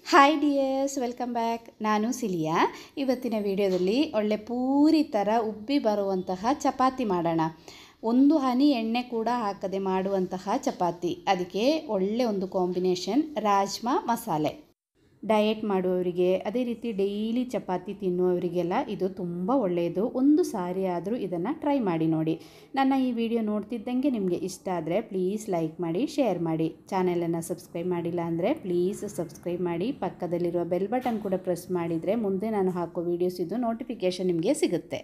Hi dears, welcome back. ನಾನು cilia. ಇವತ್ತಿನ ವಿಡಿಯೋದಲ್ಲಿ ಒಳ್ಳೆ ಪೂರಿ ಥರ ಉಬ್ಬಿ ಬರುವಂತಹ ಚಪಾತಿ ಮಾಡೋಣ. ಒಂದು ಹನಿ ಎಣ್ಣೆ ಕೂಡ ಹಾಕದೆ ಮಾಡುವಂತಹ ಚಪಾತಿ. ಅದಕ್ಕೆ ಒಳ್ಳೆ ಒಂದು ಕಾಂಬಿನೇಷನ್ ರಾಜ್ಮಾ ಮಸಾಲೆ. ಡಯಟ್ ಮಾಡುವವರಿಗೆ, ಅದೇ ರೀತಿ ಡೈಲಿ ಚಪಾತಿ ತಿನ್ನುವವರಿಗೆಲ್ಲ ಇದು ತುಂಬ ಒಳ್ಳೆಯದು. ಒಂದು ಸಾರಿ ಆದರೂ ಇದನ್ನು ಟ್ರೈ ಮಾಡಿ ನೋಡಿ. ನನ್ನ ಈ ವಿಡಿಯೋ ನೋಡ್ತಿದ್ದಂಗೆ ನಿಮಗೆ ಇಷ್ಟ ಆದರೆ ಪ್ಲೀಸ್ ಲೈಕ್ ಮಾಡಿ, ಶೇರ್ ಮಾಡಿ. ಚಾನಲನ್ನು ಸಬ್ಸ್ಕ್ರೈಬ್ ಮಾಡಿಲ್ಲ ಅಂದರೆ ಪ್ಲೀಸ್ ಸಬ್ಸ್ಕ್ರೈಬ್ ಮಾಡಿ. ಪಕ್ಕದಲ್ಲಿರುವ ಬೆಲ್ ಬಟನ್ ಕೂಡ ಪ್ರೆಸ್ ಮಾಡಿದರೆ ಮುಂದೆ ನಾನು ಹಾಕೋ ವೀಡಿಯೋಸ್ ಇದು ನೋಟಿಫಿಕೇಷನ್ ನಿಮಗೆ ಸಿಗುತ್ತೆ.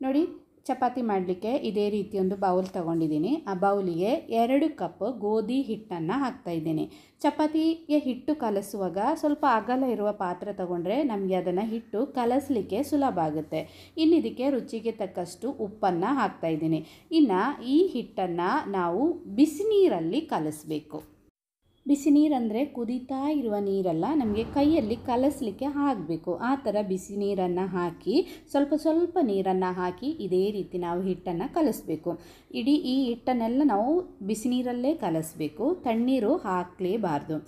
ನೋಡಿ, ಚಪಾತಿ ಮಾಡಲಿಕ್ಕೆ ಇದೇ ರೀತಿ ಒಂದು ಬೌಲ್ ತೊಗೊಂಡಿದ್ದೀನಿ. ಆ ಬೌಲಿಗೆ 2 ಕಪ್ ಗೋಧಿ ಹಿಟ್ಟನ್ನು ಹಾಕ್ತಾಯಿದ್ದೀನಿ. ಚಪಾತಿಗೆ ಹಿಟ್ಟು ಕಲಸುವಾಗ ಸ್ವಲ್ಪ ಅಗಲ ಇರುವ ಪಾತ್ರೆ ತಗೊಂಡ್ರೆ ನಮಗೆ ಅದನ್ನು ಹಿಟ್ಟು ಕಲಸಲಿಕ್ಕೆ ಸುಲಭ ಆಗುತ್ತೆ. ಇನ್ನು ಇದಕ್ಕೆ ರುಚಿಗೆ ತಕ್ಕಷ್ಟು ಉಪ್ಪನ್ನು ಹಾಕ್ತಾಯಿದ್ದೀನಿ. ಇನ್ನು ಈ ಹಿಟ್ಟನ್ನು ನಾವು ಬಿಸಿ ನೀರಲ್ಲಿ ಕಲಿಸ್ಬೇಕು. ಬಿಸಿ ನೀರಂದರೆ ಕುದೀತಾ ಇರುವ ನೀರಲ್ಲ, ನಮಗೆ ಕೈಯಲ್ಲಿ ಕಲಸಲಿಕ್ಕೆ ಹಾಕಬೇಕು. ಆ ಥರ ಬಿಸಿ ನೀರನ್ನು ಹಾಕಿ ಸ್ವಲ್ಪ ನೀರನ್ನು ಹಾಕಿ ಇದೇ ರೀತಿ ನಾವು ಹಿಟ್ಟನ್ನು ಕಲಿಸ್ಬೇಕು. ಇಡೀ ಈ ಹಿಟ್ಟನ್ನೆಲ್ಲ ನಾವು ಬಿಸಿ ನೀರಲ್ಲೇ ಕಲಿಸ್ಬೇಕು, ತಣ್ಣೀರು ಹಾಕಲೇಬಾರ್ದು.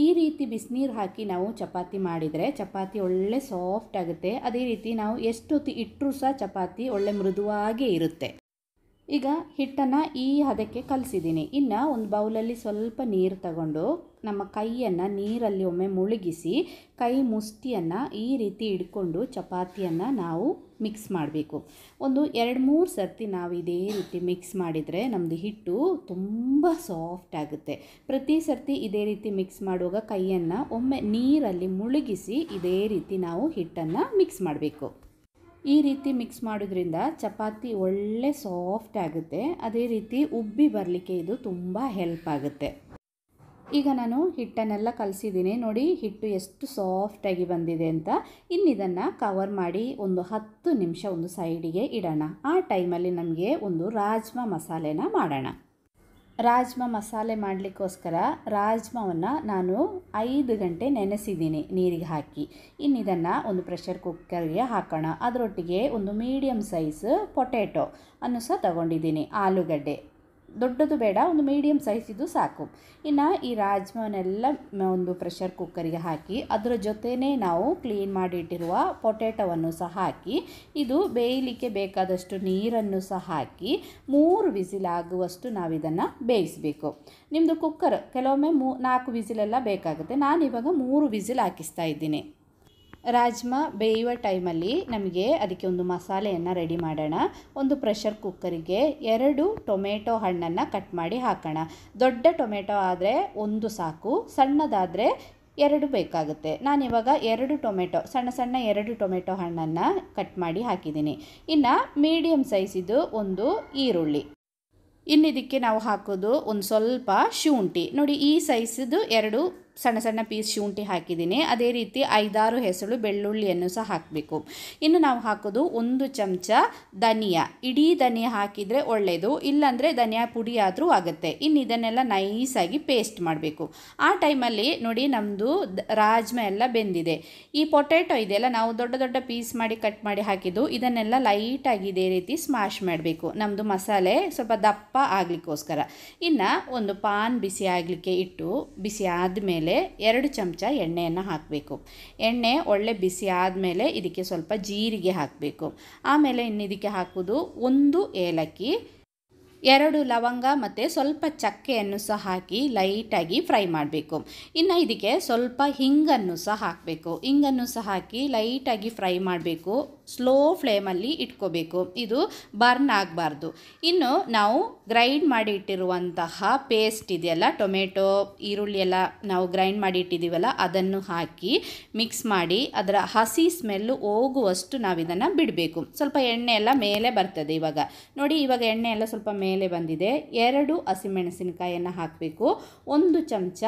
ಈ ರೀತಿ ಬಿಸಿನೀರು ಹಾಕಿ ನಾವು ಚಪಾತಿ ಮಾಡಿದರೆ ಚಪಾತಿ ಒಳ್ಳೆ ಸಾಫ್ಟ್ ಆಗುತ್ತೆ. ಅದೇ ರೀತಿ ನಾವು ಎಷ್ಟೊತ್ತು ಇಟ್ಟರೂ ಸಹ ಚಪಾತಿ ಒಳ್ಳೆ ಮೃದುವಾಗೇ ಇರುತ್ತೆ. ಈಗ ಹಿಟ್ಟನ್ನು ಈ ಹದಕ್ಕೆ ಕಲಸಿದ್ದೀನಿ. ಇನ್ನು ಒಂದು ಬೌಲಲ್ಲಿ ಸ್ವಲ್ಪ ನೀರು ತಗೊಂಡು ನಮ್ಮ ಕೈಯನ್ನು ನೀರಲ್ಲಿ ಒಮ್ಮೆ ಮುಳುಗಿಸಿ ಕೈ ಮುಷ್ಟಿಯನ್ನು ಈ ರೀತಿ ಹಿಡ್ಕೊಂಡು ಚಪಾತಿಯನ್ನು ನಾವು ಮಿಕ್ಸ್ ಮಾಡಬೇಕು. ಒಂದು 2-3 ಸರ್ತಿ ನಾವು ಇದೇ ರೀತಿ ಮಿಕ್ಸ್ ಮಾಡಿದರೆ ನಮ್ಮದು ಹಿಟ್ಟು ತುಂಬ ಸಾಫ್ಟ್ ಆಗುತ್ತೆ. ಪ್ರತಿ ಸರ್ತಿ ಇದೇ ರೀತಿ ಮಿಕ್ಸ್ ಮಾಡುವಾಗ ಕೈಯನ್ನು ಒಮ್ಮೆ ನೀರಲ್ಲಿ ಮುಳುಗಿಸಿ ಇದೇ ರೀತಿ ನಾವು ಹಿಟ್ಟನ್ನು ಮಿಕ್ಸ್ ಮಾಡಬೇಕು. ಈ ರೀತಿ ಮಿಕ್ಸ್ ಮಾಡೋದ್ರಿಂದ ಚಪಾತಿ ಒಳ್ಳೆ ಸಾಫ್ಟ್ ಆಗುತ್ತೆ. ಅದೇ ರೀತಿ ಉಬ್ಬಿ ಬರಲಿಕ್ಕೆ ಇದು ತುಂಬ ಹೆಲ್ಪ್ ಆಗುತ್ತೆ. ಈಗ ನಾನು ಹಿಟ್ಟನ್ನೆಲ್ಲ ಕಲಸಿದ್ದೀನಿ. ನೋಡಿ ಹಿಟ್ಟು ಎಷ್ಟು ಸಾಫ್ಟಾಗಿ ಬಂದಿದೆ ಅಂತ. ಇನ್ನಿದನ್ನು ಕವರ್ ಮಾಡಿ ಒಂದು 10 ನಿಮಿಷ ಒಂದು ಸೈಡಿಗೆ ಇಡೋಣ. ಆ ಟೈಮಲ್ಲಿ ನಮಗೆ ಒಂದು ರಾಜ್ಮಾ ಮಸಾಲೆನ ಮಾಡೋಣ. ರಾಜ್ಮಾ ಮಸಾಲೆ ಮಾಡಲಿಕ್ಕೋಸ್ಕರ ರಾಜ್ಮಾವನ್ನು ನಾನು 5 ಗಂಟೆ ನೆನೆಸಿದ್ದೀನಿ ನೀರಿಗೆ ಹಾಕಿ. ಇನ್ನಿದನ್ನು ಒಂದು ಪ್ರೆಷರ್ ಕುಕ್ಕರ್ಗೆ ಹಾಕೋಣ. ಅದರೊಟ್ಟಿಗೆ ಒಂದು ಮೀಡಿಯಮ್ ಸೈಜ್ ಪೊಟ್ಯಾಟೊ ಅನ್ನು ಸಹ ತಗೊಂಡಿದ್ದೀನಿ. ಆಲೂಗಡ್ಡೆ ದೊಡ್ಡದು ಬೇಡ, ಒಂದು ಮೀಡಿಯಮ್ ಸೈಜ್ ಇದು ಸಾಕು. ಇನ್ನು ಈ ರಾಜ್ಮಾನೆಲ್ಲ ಒಂದು ಪ್ರೆಷರ್ ಕುಕ್ಕರಿಗೆ ಹಾಕಿ ಅದರ ಜೊತೆನೇ ನಾವು ಕ್ಲೀನ್ ಮಾಡಿಟ್ಟಿರುವ ಪೊಟ್ಯಾಟೊವನ್ನು ಸಹ ಹಾಕಿ ಇದು ಬೇಯಲಿಕ್ಕೆ ಬೇಕಾದಷ್ಟು ನೀರನ್ನು ಸಹ ಹಾಕಿ 3 ವಿಸಿಲ್ ಆಗುವಷ್ಟು ನಾವಿದನ್ನು ಬೇಯಿಸಬೇಕು. ನಿಮ್ಮದು ಕುಕ್ಕರ್ ಕೆಲವೊಮ್ಮೆ 4 ವಿಸಿಲೆಲ್ಲ ಬೇಕಾಗುತ್ತೆ. ನಾನಿವಾಗ 3 ವಿಸಿಲ್ ಹಾಕಿಸ್ತಾ ಇದ್ದೀನಿ. ರಾಜ್ಮಾ ಬೇಯುವ ಟೈಮಲ್ಲಿ ನಮಗೆ ಅದಕ್ಕೆ ಒಂದು ಮಸಾಲೆಯನ್ನು ರೆಡಿ ಮಾಡೋಣ. ಒಂದು ಪ್ರೆಷರ್ ಕುಕ್ಕರಿಗೆ 2 ಟೊಮೆಟೊ ಹಣ್ಣನ್ನು ಕಟ್ ಮಾಡಿ ಹಾಕೋಣ. ದೊಡ್ಡ ಟೊಮೆಟೊ ಆದರೆ 1 ಸಾಕು, ಸಣ್ಣದಾದರೆ 2 ಬೇಕಾಗುತ್ತೆ. ನಾನಿವಾಗ 2 ಟೊಮೆಟೊ ಸಣ್ಣ 2 ಟೊಮೆಟೊ ಹಣ್ಣನ್ನು ಕಟ್ ಮಾಡಿ ಹಾಕಿದ್ದೀನಿ. ಇನ್ನು ಮೀಡಿಯಮ್ ಸೈಜಿದು ಒಂದು ಈರುಳ್ಳಿ. ಇನ್ನಿದಕ್ಕೆ ನಾವು ಹಾಕೋದು ಒಂದು ಸ್ವಲ್ಪ ಶುಂಠಿ. ನೋಡಿ, ಈ ಸೈಜಿದು 2 ಸಣ್ಣ ಪೀಸ್ ಶುಂಠಿ ಹಾಕಿದ್ದೀನಿ. ಅದೇ ರೀತಿ 5-6 ಹೆಸರು ಬೆಳ್ಳುಳ್ಳಿಯನ್ನು ಸಹ ಹಾಕಬೇಕು. ಇನ್ನು ನಾವು ಹಾಕೋದು 1 ಚಮಚ ಧನಿಯಾ. ಇಡೀ ಧನಿಯಾ ಹಾಕಿದರೆ ಒಳ್ಳೆಯದು, ಇಲ್ಲಾಂದರೆ ಧನಿಯಾ ಪುಡಿ ಆದರೂ ಆಗುತ್ತೆ. ಇನ್ನು ಇದನ್ನೆಲ್ಲ ನೈಸಾಗಿ ಪೇಸ್ಟ್ ಮಾಡಬೇಕು. ಆ ಟೈಮಲ್ಲಿ ನೋಡಿ ನಮ್ಮದು ರಾಜ್ಮಾ ಎಲ್ಲ ಬೆಂದಿದೆ. ಈ ಪೊಟ್ಯಾಟೊ ಇದೆಯಲ್ಲ, ನಾವು ದೊಡ್ಡ ಪೀಸ್ ಮಾಡಿ ಕಟ್ ಮಾಡಿ ಹಾಕಿದ್ದು, ಇದನ್ನೆಲ್ಲ ಲೈಟಾಗಿ ಇದೇ ರೀತಿ ಸ್ಮ್ಯಾಶ್ ಮಾಡಬೇಕು. ನಮ್ಮದು ಮಸಾಲೆ ಸ್ವಲ್ಪ ದಪ್ಪ ಆಗಲಿಕ್ಕೋಸ್ಕರ. ಇನ್ನು ಒಂದು ಪಾನ್ ಬಿಸಿ ಆಗಲಿಕ್ಕೆ ಇಟ್ಟು ಬಿಸಿ ಆದಮೇಲೆ 2 ಚಮಚ ಎಣ್ಣೆಯನ್ನು ಹಾಕಬೇಕು. ಎಣ್ಣೆ ಒಳ್ಳೆ ಬಿಸಿ ಆದಮೇಲೆ ಇದಕ್ಕೆ ಸ್ವಲ್ಪ ಜೀರಿಗೆ ಹಾಕಬೇಕು. ಆಮೇಲೆ ಇನ್ನು ಇದಕ್ಕೆ ಹಾಕೋದು 1 ಏಲಕ್ಕಿ, 2 ಲವಂಗ ಮತ್ತು ಸ್ವಲ್ಪ ಚಕ್ಕೆಯನ್ನು ಸಹ ಹಾಕಿ ಲೈಟಾಗಿ ಫ್ರೈ ಮಾಡಬೇಕು. ಇನ್ನು ಇದಕ್ಕೆ ಸ್ವಲ್ಪ ಹಿಂಗನ್ನು ಸಹ ಹಾಕಬೇಕು. ಹಿಂಗನ್ನು ಸಹ ಹಾಕಿ ಲೈಟಾಗಿ ಫ್ರೈ ಮಾಡಬೇಕು. ಸ್ಲೋ ಫ್ಲೇಮಲ್ಲಿ ಇಟ್ಕೋಬೇಕು, ಇದು ಬರ್ನ್ ಆಗಬಾರ್ದು. ಇನ್ನು ನಾವು ಗ್ರೈಂಡ್ ಮಾಡಿ ಇಟ್ಟಿರುವಂತಹ ಪೇಸ್ಟ್ ಇದೆಯಲ್ಲ, ಟೊಮೆಟೊ ಈರುಳ್ಳಿ ಎಲ್ಲ ನಾವು ಗ್ರೈಂಡ್ ಮಾಡಿ ಇಟ್ಟಿದ್ದೀವಲ್ಲ, ಅದನ್ನು ಹಾಕಿ ಮಿಕ್ಸ್ ಮಾಡಿ ಅದರ ಹಸಿ ಸ್ಮೆಲ್ಲು ಹೋಗುವಷ್ಟು ನಾವಿದನ್ನು ಬಿಡಬೇಕು. ಸ್ವಲ್ಪ ಎಣ್ಣೆ ಎಲ್ಲ ಮೇಲೆ ಬರ್ತದೆ. ಇವಾಗ ನೋಡಿ, ಇವಾಗ ಎಣ್ಣೆ ಎಲ್ಲ ಸ್ವಲ್ಪ ಮೇಲೆ ಬಂದಿದೆ. 2 ಹಸಿಮೆಣಸಿನಕಾಯಿಯನ್ನು ಹಾಕಬೇಕು, 1 ಚಮಚ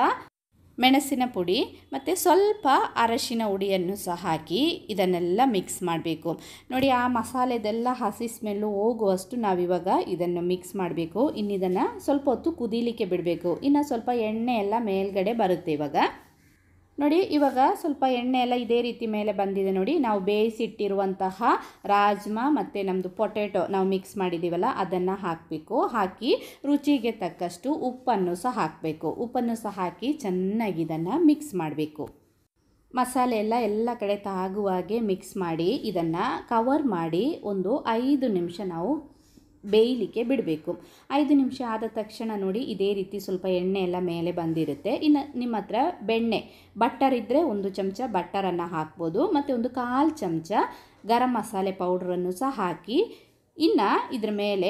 ಮೆಣಸಿನ ಪುಡಿ ಮತ್ತು ಸ್ವಲ್ಪ ಅರಶಿನ ಹುಡಿಯನ್ನು ಸಹ ಹಾಕಿ ಇದನ್ನೆಲ್ಲ ಮಿಕ್ಸ್ ಮಾಡಬೇಕು. ನೋಡಿ, ಆ ಮಸಾಲೆದೆಲ್ಲ ಹಸಿ ಸ್ಮೆಲ್ಲು ಹೋಗುವಷ್ಟು ನಾವಿವಾಗ ಇದನ್ನು ಮಿಕ್ಸ್ ಮಾಡಬೇಕು. ಇನ್ನಿದನ್ನು ಸ್ವಲ್ಪ ಹೊತ್ತು ಕುದೀಲಿಕ್ಕೆ ಬಿಡಬೇಕು. ಇನ್ನು ಸ್ವಲ್ಪ ಎಣ್ಣೆ ಎಲ್ಲ ಮೇಲ್ಗಡೆ ಬರುತ್ತೆ. ಇವಾಗ ನೋಡಿ, ಇವಾಗ ಸ್ವಲ್ಪ ಎಣ್ಣೆ ಎಲ್ಲ ಇದೇ ರೀತಿ ಮೇಲೆ ಬಂದಿದೆ. ನೋಡಿ, ನಾವು ಬೇಯಿಸಿಟ್ಟಿರುವಂತಹ ರಾಜ್ಮಾ ಮತ್ತು ನಮ್ಮದು ಪೊಟ್ಯಾಟೊ ನಾವು ಮಿಕ್ಸ್ ಮಾಡಿದ್ದೀವಲ್ಲ, ಅದನ್ನು ಹಾಕಬೇಕು. ಹಾಕಿ ರುಚಿಗೆ ತಕ್ಕಷ್ಟು ಉಪ್ಪನ್ನು ಸಹ ಹಾಕಬೇಕು. ಉಪ್ಪನ್ನು ಸಹ ಹಾಕಿ ಚೆನ್ನಾಗಿ ಇದನ್ನು ಮಿಕ್ಸ್ ಮಾಡಬೇಕು. ಮಸಾಲೆ ಎಲ್ಲ ಕಡೆ ತಾಗುವ ಹಾಗೆ ಮಿಕ್ಸ್ ಮಾಡಿ ಇದನ್ನು ಕವರ್ ಮಾಡಿ ಒಂದು 5 ನಿಮಿಷ ನಾವು ಬೇಯಲಿಕ್ಕೆ ಬಿಡಬೇಕು. 5 ನಿಮಿಷ ಆದ ತಕ್ಷಣ ನೋಡಿ ಇದೇ ರೀತಿ ಸ್ವಲ್ಪ ಎಣ್ಣೆ ಎಲ್ಲ ಮೇಲೆ ಬಂದಿರುತ್ತೆ. ಇನ್ನು ನಿಮ್ಮ ಹತ್ರ ಬಟ್ಟರ್ ಇದ್ದರೆ 1 ಚಮಚ ಬಟ್ಟರನ್ನು ಹಾಕ್ಬೋದು ಮತ್ತು 1/4 ಚಮಚ ಗರಂ ಮಸಾಲೆ ಪೌಡ್ರನ್ನು ಸಹ ಹಾಕಿ, ಇನ್ನು ಇದ್ರ ಮೇಲೆ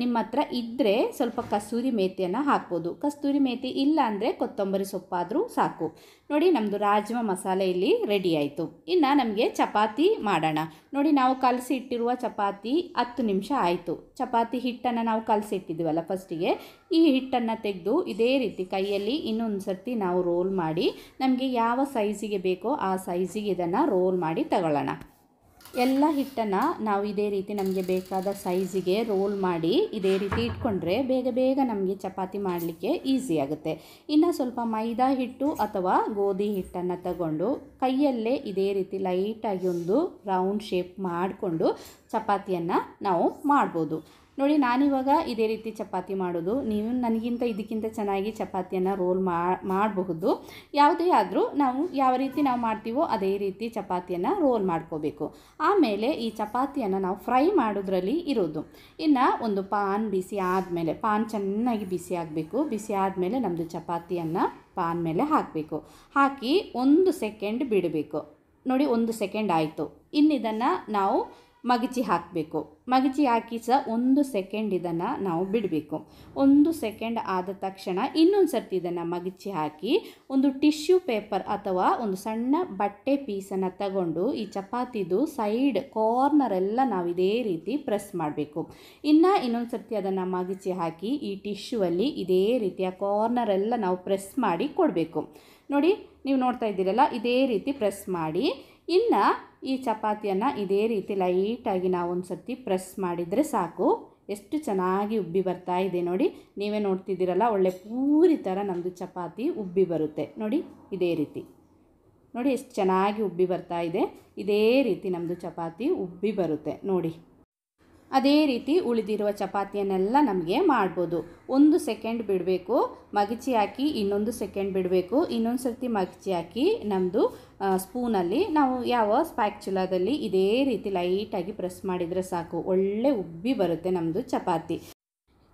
ನಿಮ್ಮ ಹತ್ರ ಇದ್ದರೆ ಸ್ವಲ್ಪ ಕಸ್ತೂರಿ ಮೇಥಿಯನ್ನು ಹಾಕ್ಬೋದು. ಕಸ್ತೂರಿ ಮೇಥಿ ಇಲ್ಲ ಅಂದರೆ ಕೊತ್ತಂಬರಿ ಸೊಪ್ಪಾದರೂ ಸಾಕು. ನೋಡಿ ನಮ್ಮದು ರಾಜ್ಮಾ ಮಸಾಲೆ ಇಲ್ಲಿ ರೆಡಿ ಆಯಿತು. ಇನ್ನು ನಮಗೆ ಚಪಾತಿ ಮಾಡೋಣ. ನೋಡಿ ನಾವು ಕಲಸಿ ಇಟ್ಟಿರುವ ಚಪಾತಿ 10 ನಿಮಿಷ ಆಯಿತು. ಚಪಾತಿ ಹಿಟ್ಟನ್ನು ನಾವು ಕಲಸಿ ಇಟ್ಟಿದ್ದೀವಲ್ಲ ಫಸ್ಟಿಗೆ, ಈ ಹಿಟ್ಟನ್ನು ತೆಗೆದು ಇದೇ ರೀತಿ ಕೈಯಲ್ಲಿ ಇನ್ನೊಂದು ಸರ್ತಿ ನಾವು ರೋಲ್ ಮಾಡಿ ನಮಗೆ ಯಾವ ಸೈಜಿಗೆ ಬೇಕೋ ಆ ಸೈಜಿಗೆ ಇದನ್ನು ರೋಲ್ ಮಾಡಿ ತಗೊಳ್ಳೋಣ. ಎಲ್ಲ ಹಿಟ್ಟನ್ನು ನಾವು ಇದೇ ರೀತಿ ನಮಗೆ ಬೇಕಾದ ಸೈಜಿಗೆ ರೋಲ್ ಮಾಡಿ ಇದೇ ರೀತಿ ಇಟ್ಕೊಂಡ್ರೆ ಬೇಗ ನಮಗೆ ಚಪಾತಿ ಮಾಡಲಿಕ್ಕೆ ಈಸಿ ಆಗುತ್ತೆ. ಇನ್ನು ಸ್ವಲ್ಪ ಮೈದಾ ಹಿಟ್ಟು ಅಥವಾ ಗೋಧಿ ಹಿಟ್ಟನ್ನು ತಗೊಂಡು ಕೈಯಲ್ಲೇ ಇದೇ ರೀತಿ ಲೈಟಾಗಿ ಒಂದು ರೌಂಡ್ ಶೇಪ್ ಮಾಡಿಕೊಂಡು ಚಪಾತಿಯನ್ನು ನಾವು ಮಾಡ್ಬೋದು. ನೋಡಿ ನಾನಿವಾಗ ಇದೇ ರೀತಿ ಚಪಾತಿ ಮಾಡೋದು. ನೀವು ನನಗಿಂತ ಇದಕ್ಕಿಂತ ಚೆನ್ನಾಗಿ ಚಪಾತಿಯನ್ನು ರೋಲ್ ಮಾಡಬಹುದು. ಯಾವುದೇ ಆದರೂ ನಾವು ಯಾವ ರೀತಿ ನಾವು ಮಾಡ್ತೀವೋ ಅದೇ ರೀತಿ ಚಪಾತಿಯನ್ನು ರೋಲ್ ಮಾಡ್ಕೋಬೇಕು. ಆಮೇಲೆ ಈ ಚಪಾತಿಯನ್ನು ನಾವು ಫ್ರೈ ಮಾಡೋದ್ರಲ್ಲಿ ಇರೋದು. ಇನ್ನು ಒಂದು ಪಾನ್ ಬಿಸಿ ಆದಮೇಲೆ, ಪಾನ್ ಚೆನ್ನಾಗಿ ಬಿಸಿ ಆಗಬೇಕು. ಬಿಸಿ ಆದಮೇಲೆ ನಮ್ಮದು ಚಪಾತಿಯನ್ನು ಪಾನ್ ಮೇಲೆ ಹಾಕಬೇಕು. ಹಾಕಿ 1 ಸೆಕೆಂಡ್ ಬಿಡಬೇಕು. ನೋಡಿ 1 ಸೆಕೆಂಡ್ ಆಯಿತು. ಇನ್ನು ಇದನ್ನು ನಾವು ಮಗಚಿ ಹಾಕಬೇಕು. ಮಗಚಿ ಹಾಕಿ ಸಹ 1 ಸೆಕೆಂಡ್ ಇದನ್ನು ನಾವು ಬಿಡಬೇಕು. 1 ಸೆಕೆಂಡ್ ಆದ ತಕ್ಷಣ ಇನ್ನೊಂದು ಸರ್ತಿ ಇದನ್ನು ಮಗಚಿ ಹಾಕಿ ಒಂದು ಟಿಶ್ಯೂ ಪೇಪರ್ ಅಥವಾ ಒಂದು ಸಣ್ಣ ಬಟ್ಟೆ ಪೀಸನ್ನು ತಗೊಂಡು ಈ ಚಪಾತಿದು ಸೈಡ್ ಕಾರ್ನರೆಲ್ಲ ನಾವು ಇದೇ ರೀತಿ ಪ್ರೆಸ್ ಮಾಡಬೇಕು. ಇನ್ನೊಂದು ಸರ್ತಿ ಅದನ್ನು ಮಗಚಿ ಹಾಕಿ ಈ ಟಿಶ್ಯೂವಲ್ಲಿ ಇದೇ ರೀತಿಯ ಕಾರ್ನರೆಲ್ಲ ನಾವು ಪ್ರೆಸ್ ಮಾಡಿ ಕೊಡಬೇಕು. ನೋಡಿ ನೀವು ನೋಡ್ತಾ ಇದ್ದೀರಲ್ಲ, ಇದೇ ರೀತಿ ಪ್ರೆಸ್ ಮಾಡಿ ಇನ್ನು ಈ ಚಪಾತಿಯನ್ನು ಇದೇ ರೀತಿ ಲೈಟಾಗಿ ನಾವು ಒಂದು ಸರ್ತಿ ಪ್ರೆಸ್ ಮಾಡಿದರೆ ಸಾಕು. ಎಷ್ಟು ಚೆನ್ನಾಗಿ ಉಬ್ಬಿ ಬರ್ತಾ ಇದೆ ನೋಡಿ. ನೀವೇ ನೋಡ್ತಿದ್ದೀರಲ್ಲ, ಒಳ್ಳೆ ಪೂರಿ ಥರ ನಮ್ಮದು ಚಪಾತಿ ಉಬ್ಬಿ ಬರುತ್ತೆ. ನೋಡಿ ಇದೇ ರೀತಿ ನೋಡಿ ಎಷ್ಟು ಚೆನ್ನಾಗಿ ಉಬ್ಬಿ ಬರ್ತಾ ಇದೆ. ಇದೇ ರೀತಿ ನಮ್ಮದು ಚಪಾತಿ ಉಬ್ಬಿ ಬರುತ್ತೆ ನೋಡಿ. ಅದೇ ರೀತಿ ಉಳಿದಿರುವ ಚಪಾತಿಯನ್ನೆಲ್ಲ ನಮಗೆ ಮಾಡ್ಬೋದು. 1 ಸೆಕೆಂಡ್ ಬಿಡಬೇಕು, ಮಗಚಿ ಹಾಕಿ ಇನ್ನೊಂದು ಸೆಕೆಂಡ್ ಬಿಡಬೇಕು. ಇನ್ನೊಂದು ಸರ್ತಿ ಮಗಚಿ ಹಾಕಿ ನಮ್ಮದು ಸ್ಪೂನಲ್ಲಿ ನಾವು ಯಾವ ಸ್ಪ್ಯಾಕ್ಚುಲಾದಲ್ಲಿ ಇದೇ ರೀತಿ ಲೈಟಾಗಿ ಪ್ರೆಸ್ ಮಾಡಿದರೆ ಸಾಕು. ಒಳ್ಳೆ ಉಬ್ಬಿ ಬರುತ್ತೆ ನಮ್ಮದು ಚಪಾತಿ.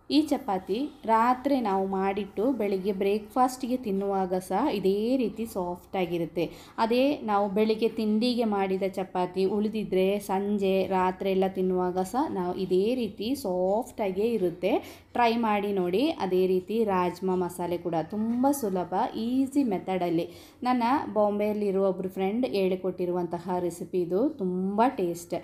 ಈ ಚಪಾತಿ ರಾತ್ರಿ ನಾವು ಮಾಡಿಟ್ಟು ಬೆಳಿಗ್ಗೆ ಬ್ರೇಕ್ಫಾಸ್ಟಿಗೆ ತಿನ್ನುವಾಗ ಸಹ ಇದೇ ರೀತಿ ಸಾಫ್ಟಾಗಿರುತ್ತೆ. ಅದೇ ನಾವು ಬೆಳಿಗ್ಗೆ ತಿಂಡಿಗೆ ಮಾಡಿದ ಚಪಾತಿ ಉಳಿದಿದ್ದರೆ ಸಂಜೆ ರಾತ್ರಿ ಎಲ್ಲ ತಿನ್ನುವಾಗ ಸಹ ನಾವು ಇದೇ ರೀತಿ ಸಾಫ್ಟಾಗೇ ಇರುತ್ತೆ. ಟ್ರೈ ಮಾಡಿ ನೋಡಿ. ಅದೇ ರೀತಿ ರಾಜ್ಮಾ ಮಸಾಲೆ ಕೂಡ ತುಂಬ ಸುಲಭ, ಈಸಿ ಮೆಥಡಲ್ಲಿ ನನ್ನ ಬಾಂಬೆಯಲ್ಲಿರುವ ಒಬ್ಬರು ಫ್ರೆಂಡ್ ಹೇಳಿಕೊಟ್ಟಿರುವಂತಹ ರೆಸಿಪಿ ಇದು. ತುಂಬ ಟೇಸ್ಟ್.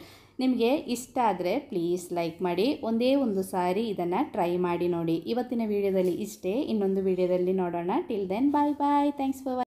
ನಿಮಗೆ ಇಷ್ಟ ಆದರೆ ಪ್ಲೀಸ್ ಲೈಕ್ ಮಾಡಿ. ಒಂದೇ ಒಂದು ಸಾರಿ ಇದನ್ನು ಟ್ರೈ ಮಾಡಿ ನೋಡಿ. ಇವತ್ತಿನ ವಿಡಿಯೋದಲ್ಲಿ ಇಷ್ಟೇ. ಇನ್ನೊಂದು ವಿಡಿಯೋದಲ್ಲಿ ನೋಡೋಣ. Till then bye bye. Thanks for